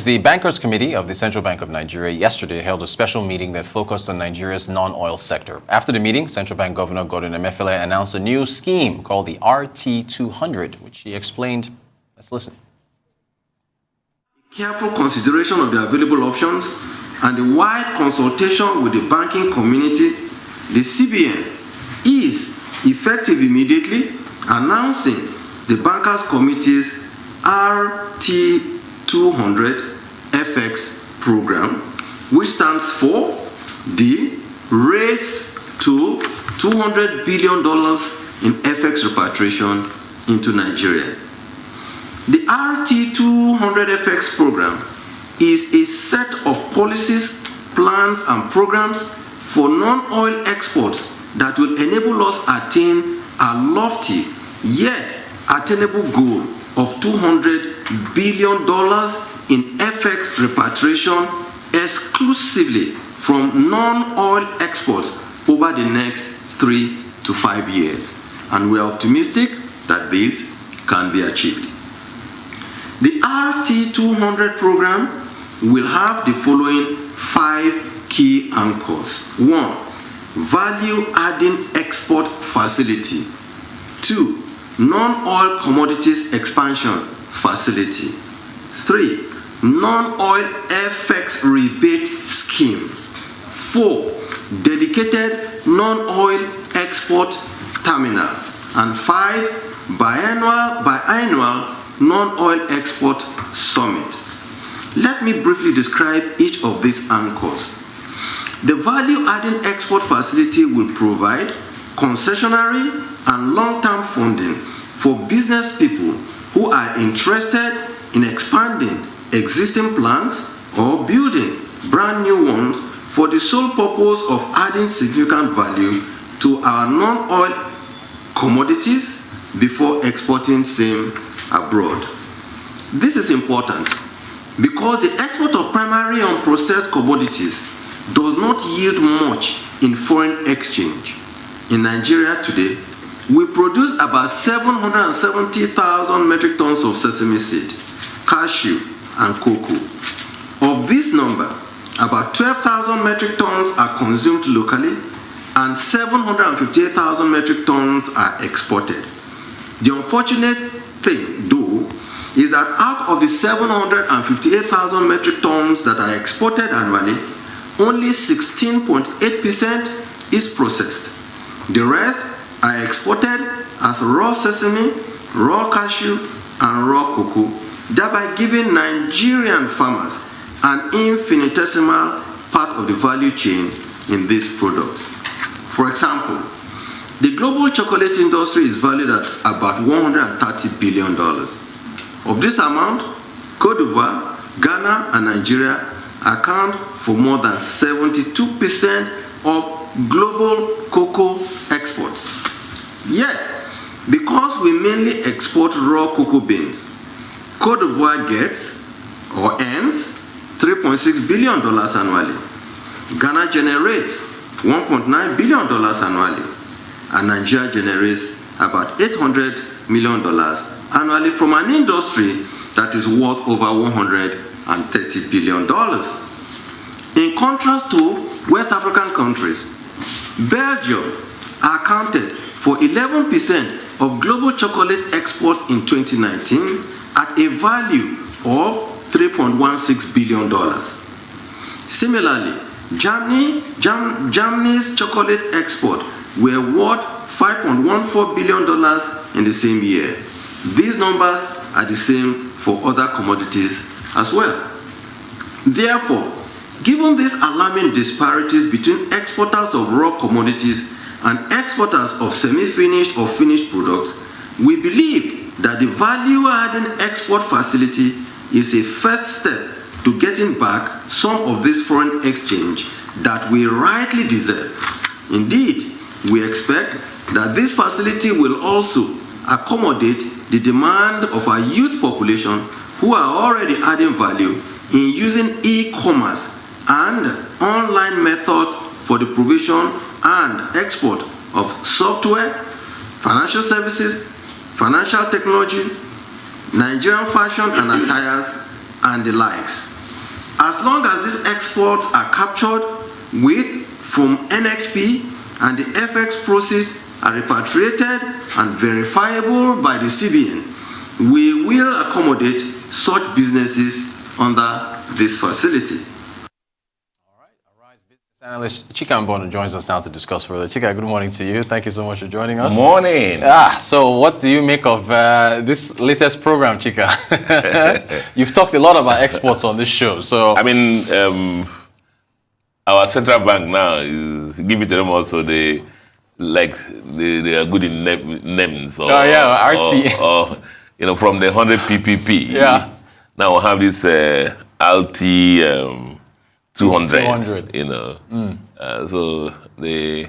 The Bankers Committee of the Central Bank of Nigeria yesterday held a special meeting that focused on Nigeria's non-oil sector. After the meeting, Central Bank Governor Gordon Emefiele announced a new scheme called the RT200, which he explained. Let's listen. Careful consideration of the available options and the wide consultation with the banking community, the CBN is effective immediately announcing the Bankers Committee's RT200 FX program, which stands for the Race to $200 billion in FX repatriation into Nigeria. The RT200 FX program is a set of policies, plans, and programs for non-oil exports that will enable us attain a lofty yet attainable goal of $200 billion in FX repatriation exclusively from non-oil exports over the next 3 to 5 years. And we are optimistic that this can be achieved. The RT200 program will have the following 5 key anchors. 1. Value-adding export facility. 2. Non-oil commodities expansion facility. 3. Non-oil FX rebate scheme. 4. Dedicated non-oil export terminal. And 5. Biannual non-oil export summit. Let me briefly describe each of these anchors. The value-adding export facility will provide concessionary and long-term funding for business people who are interested in expanding existing plants or building brand new ones for the sole purpose of adding significant value to our non-oil commodities before exporting same abroad. This is important because the export of primary unprocessed commodities does not yield much in foreign exchange. In Nigeria today, we produce about 770,000 metric tons of sesame seed, cashew, and cocoa. Of this number, about 12,000 metric tons are consumed locally and 758,000 metric tons are exported. The unfortunate thing, though, is that out of the 758,000 metric tons that are exported annually, only 16.8% is processed. The rest are exported as raw sesame, raw cashew, and raw cocoa, thereby giving Nigerian farmers an infinitesimal part of the value chain in these products. For example, the global chocolate industry is valued at about $130 billion. Of this amount, Cote d'Ivoire, Ghana, and Nigeria account for more than 72% of global cocoa exports. Yet, because we mainly export raw cocoa beans, Cote d'Ivoire gets or earns $3.6 billion annually. Ghana generates $1.9 billion annually. And Nigeria generates about $800 million annually from an industry that is worth over $130 billion. In contrast to West African countries, Belgium accounted for 11% of global chocolate exports in 2019 at a value of $3.16 billion. Similarly, Germany's chocolate export were worth $5.14 billion in the same year. These numbers are the same for other commodities as well. Therefore, given these alarming disparities between exporters of raw commodities and exporters of semi-finished or finished products, we believe that the value-adding export facility is a first step to getting back some of this foreign exchange that we rightly deserve. Indeed, we expect that this facility will also accommodate the demand of our youth population who are already adding value in using e-commerce and online methods for the provision and export of software, financial services, financial technology, Nigerian fashion and attires, and the likes. As long as these exports are captured from NXP and the FX process are repatriated and verifiable by the CBN, we will accommodate such businesses under this facility. Business Analyst Chika Mbonu joins us now to discuss further. Chika, good morning to you. Thank you so much for joining us. Morning. So what do you make of this latest program, Chika? You've talked a lot about exports on this show. So I mean, our central bank now is give it to them also. They are good in names. Or, RT. Or from the 100 PPP. Yeah. Now we have this RT. 200. So they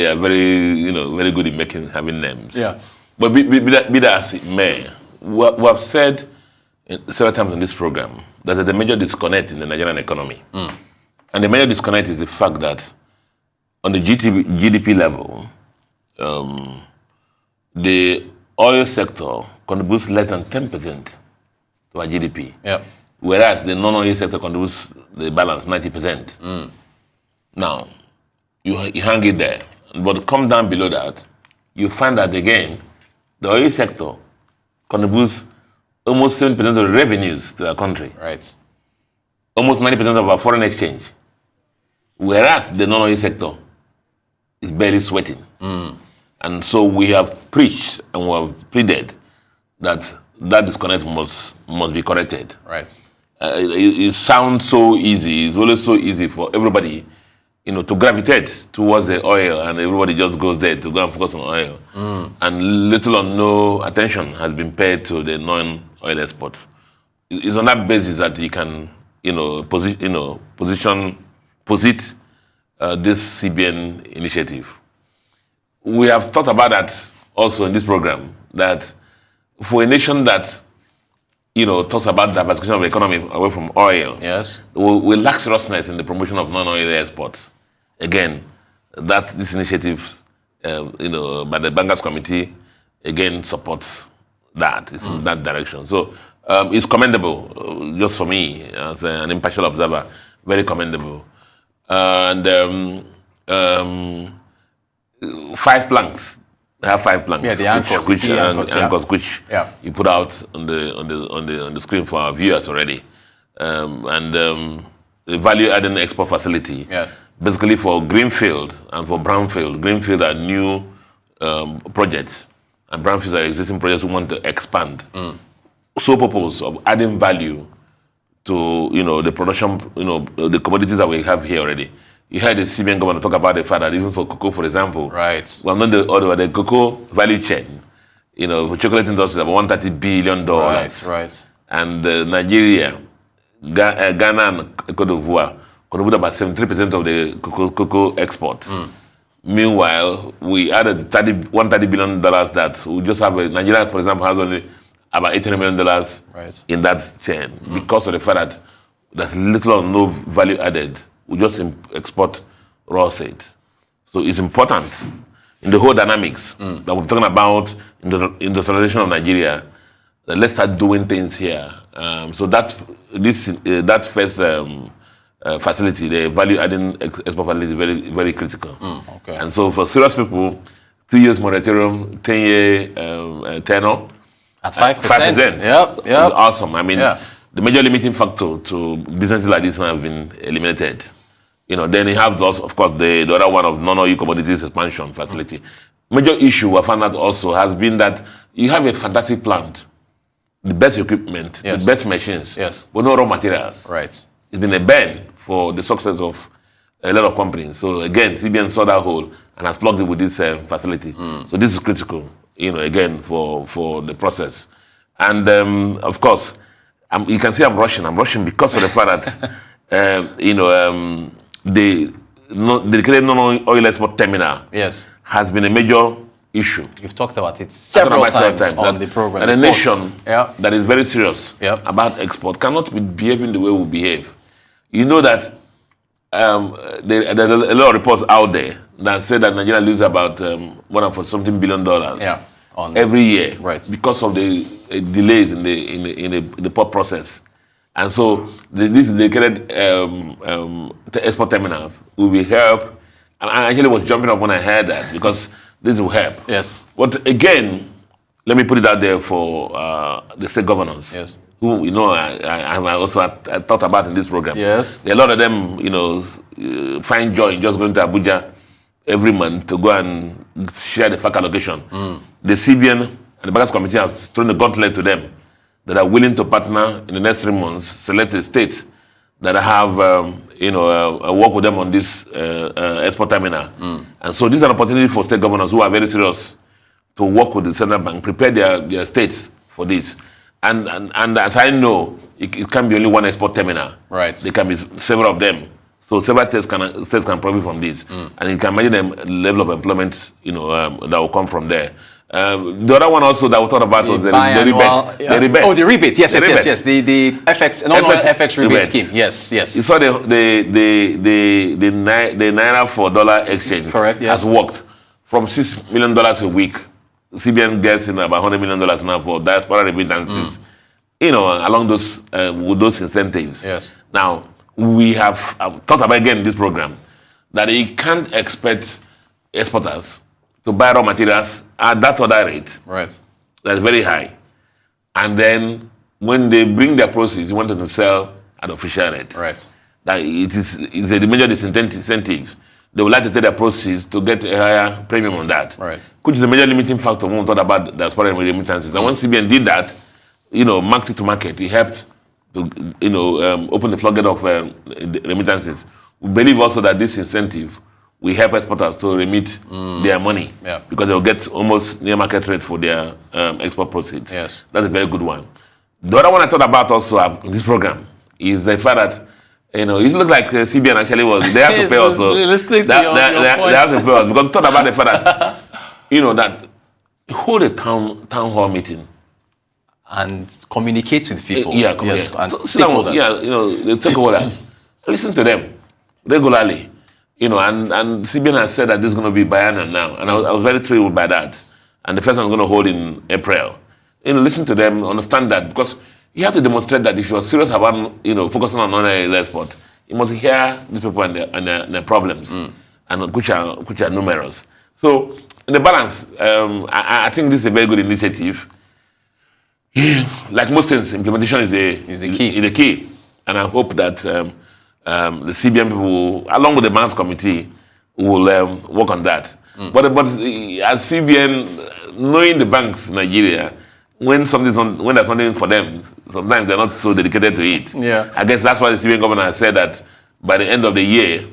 are very good in having names. Yeah. But be that as it may, we have said several times in this program that there's a major disconnect in the Nigerian economy. And the major disconnect is the fact that on the GDP level, the oil sector contributes less than 10% to our GDP. Yeah. Whereas the non-oil sector contributes the balance 90%. Now, you hang it there. But come down below that, you find that again, the oil sector contributes almost 70% of the revenues to our country. Right. Almost 90% of our foreign exchange. Whereas the non-oil sector is barely sweating. And so we have preached and we have pleaded that disconnect must be corrected. Right. It sounds so easy. It's always so easy for everybody, to gravitate towards the oil, and everybody just goes there to go and focus on oil. And little or no attention has been paid to the non-oil export. It's on that basis that you can, posit this CBN initiative. We have thought about that also in this program, that for a nation that talks about diversification of the economy away from oil. Yes. We lack seriousness in the promotion of non-oil exports. Again, this initiative, by the Bankers Committee, again supports that. It's in that direction. So it's commendable, just for me as an impartial observer, very commendable. And 5 planks. I have 5 planks. Yeah, the anchors, which you put out on the screen for our viewers already, and the value-adding export facility. Yeah. Basically for greenfield and for brownfield. Greenfield are new projects, and brownfields are existing projects who want to expand. Sole purpose of adding value to the production, the commodities that we have here already. You heard the CBN governor talk about the fact that even for cocoa, for example, right. Well, not the cocoa value chain, for chocolate industry, about $130 billion. Right. And Nigeria, Ghana, and Cote d'Ivoire contribute about 73% of the cocoa export. Meanwhile, we added $130 billion that we just have. Nigeria, for example, has only about $800 million in that chain because of the fact that there's little or no value added. We just export raw seeds. So it's important in the whole dynamics that we're talking about in the industrialization of Nigeria. That let's start doing things here. So that first facility, the value-adding export facility, is very, very critical. Okay. And so for serious people, 2 years moratorium, 10-year tenor at 5%. 5%. Yep. It's awesome. I mean, the major limiting factor to businesses like this have been eliminated. Then you have those, of course, the other one of non-oil commodities expansion facility. Major issue I found out also has been that you have a fantastic plant, the best equipment, the best machines, but no raw materials. Right. It's been a burn for the success of a lot of companies. So again, CBN saw that hole and has plugged it with this facility. So this is critical, again, for the process. And of course, you can see I'm rushing because of the fact that the dedicated non-oil export terminal has been a major issue. You've talked about it several times on the program. And a nation that is very serious about export cannot be behaving the way we behave. You know that there's a lot of reports out there that say that Nigeria loses about $140 billion every year because of the delays in the port process. And so these dedicated export terminals will be help. And I actually was jumping up when I heard that because this will help. Yes. But again, let me put it out there for the state governors. Yes. Who, I also I thought about in this program. Yes. A lot of them, find joy in just going to Abuja every month to go and share the FAC allocation. The CBN and the Bankers Committee has thrown the gauntlet to them that are willing to partner in the next 3 months, select a state that have, work with them on this export terminal. And so this is an opportunity for state governors who are very serious to work with the central bank, prepare their states for this. And as I know, it can be only one export terminal. Right. There can be several of them. So several states can profit from this. And you can imagine the level of employment, that will come from there. The other one also that we thought about was the rebate. The rebate. Oh, the rebate. Yes. The FX, FX rebate scheme. Yes. You saw the naira for dollar exchange. Correct. Yes. Has worked from $6 million a week. CBN gets in about $100 million now for diaspora remittances. Along those with those incentives. Yes. Now we have thought about again in this program that you can't expect exporters to buy raw materials at that other rate. Right. That's very high. And then when they bring their proceeds, you want them to sell at official rate. Right. That it's a major disincentive. They would like to take their proceeds to get a higher premium on that. Right. Which is a major limiting factor when we thought about the diaspora remittances. And once CBN did that, market to market, it helped to open the floodgate of remittances. We believe also that this incentive will help exporters to remit their money because they'll get almost near market rate for their export proceeds. Yes. That's a very good one. The other one I thought about also in this program is the fact that it looks like CBN actually was they have to pay also. Listening to your points. They have to pay us because we thought about the fact that that hold a town hall meeting and communicate with people. Yes, and so, stakeholders. the stakeholders. Listen to them regularly. And CBN has said that this is going to be biennial now, and I was very thrilled by that. And the first one I'm going to hold in April. Listen to them, understand that because you have to demonstrate that if you're serious about focusing on non-oil export, you must hear these people and their problems, and which are numerous. So in the balance, I think this is a very good initiative. Like most things, implementation is the key, and I hope that the CBN people, along with the Bankers Committee, will work on that. But as CBN, knowing the banks in Nigeria, when there's something for them, sometimes they're not so dedicated to it. Yeah. I guess that's why the CBN governor has said that by the end of the year,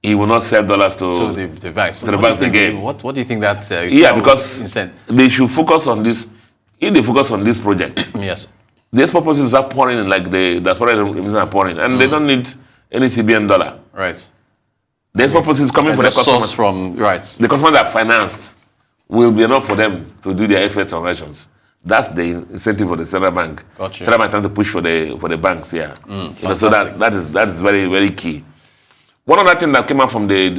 he will not sell dollars to the banks. To the banks again. What do you think that? Because they should focus on this. If they focus on this project, yes, the export proceeds are pouring in like that's what are pouring, and they don't need any CBN dollar. Right. The export proceeds coming for the customers from The customers that are financed will be enough for them to do their efforts and rations. That's the incentive for the central bank. Gotcha. Central bank trying to push for the banks. Yeah. So that is very, very key. One other thing that came out from the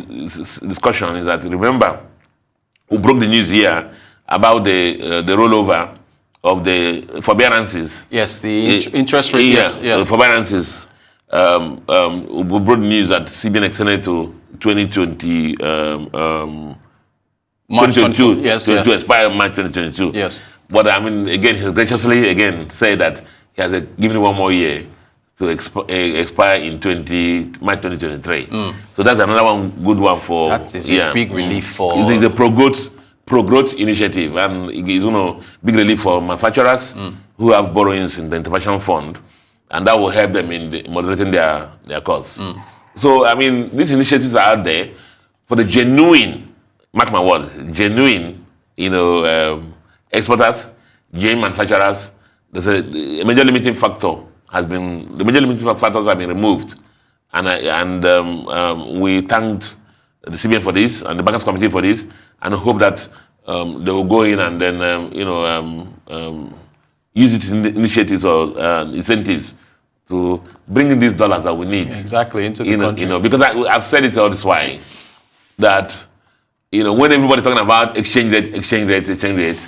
discussion is that we broke the news here about the rollover of the forbearances. Yes, the interest rate. Yes. The forbearances. We broke the news that CBN extended to 2020. March 2022. Yes. To expire March 2022. Yes. But again, he graciously said that he has given 1 more year to expire in March 2023. So that's another one good one for. That is a big relief for. It's the pro-growth initiative, and it's big relief for manufacturers who have borrowings in the intervention fund, and that will help them in moderating their costs. So these initiatives are out there for the genuine, mark my words, genuine, exporters, genuine manufacturers. There's a major limiting factor the major limiting factors have been removed, and we thanked the CBN for this and the Bankers Committee for this, and hope that they will go in and then use it in initiatives or incentives to bring in these dollars that we need exactly into the country. Because I've said it all this way that when everybody's talking about exchange rate,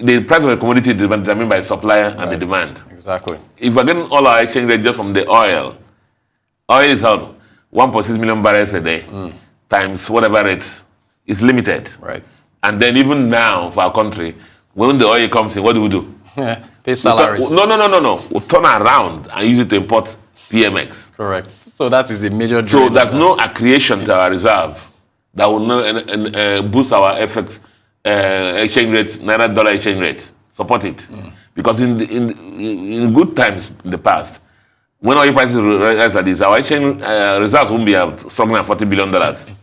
the price of a commodity is determined by supply and the demand. Exactly. If we're getting all our exchange rate just from the oil is out 1.6 million barrels a day times whatever rate is limited. Right. And then even now for our country, when the oil comes in, what do? Pay salaries. No. We'll turn around and use it to import PMX. Correct. So that is the major. So there's no accretion to our reserve that will not boost our FX exchange rates, naira dollar exchange rates. Support it because in good times in the past, when oil prices rise like this, our exchange reserves won't be something like $40 billion.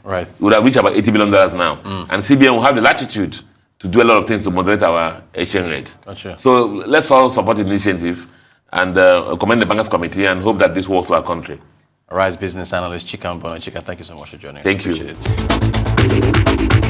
Right. We would have reached about $80 billion now, and CBN will have the latitude to do a lot of things to moderate our exchange rate. Gotcha. So let's all support the initiative and commend the Bankers Committee and hope that this works for our country. All right, Business Analyst Chika Mbonu. Chika, thank you so much for joining us. Thank you. Appreciate it.